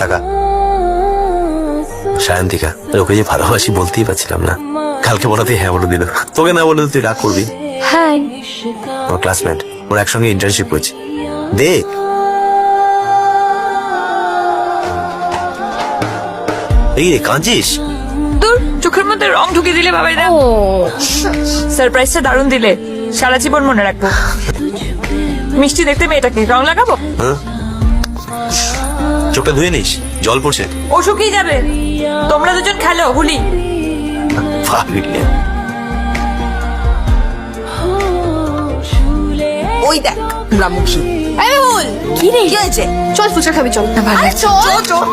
টাকা সায়ন্তিকা ওকে যে ভালোবাসি বলতেই পারছিলাম না, কালকে বলাতে হ্যাঁ বলে দিল। তোকে না বলে তুই রাগ করবি? হ্যাঁ আমার ক্লাসমেট, ওর একসঙ্গে ইন্টার্নশিপ করেছি। দেখ এই রে, কাঁদছিস? তোর চোখের মধ্যে রং ঢুকে দিলে বাবাই দা। সারপ্রাইজটা দারুণ দিলে, সারা জীবন মনে রাখবো। মিষ্টি দেখতে মেয়েটাকে রং লাগাবো? হ্যাঁ, চোখটা ধুয়ে নিস, জল পড়ছে। ও শুকিয়ে যাবে, তোমরা দুজন খেলো হুলি। পাগলি। ওই দেখ রামুখী। কি রে কি হয়েছে? চল ফুচকা খাবি চল না ভালো চল চল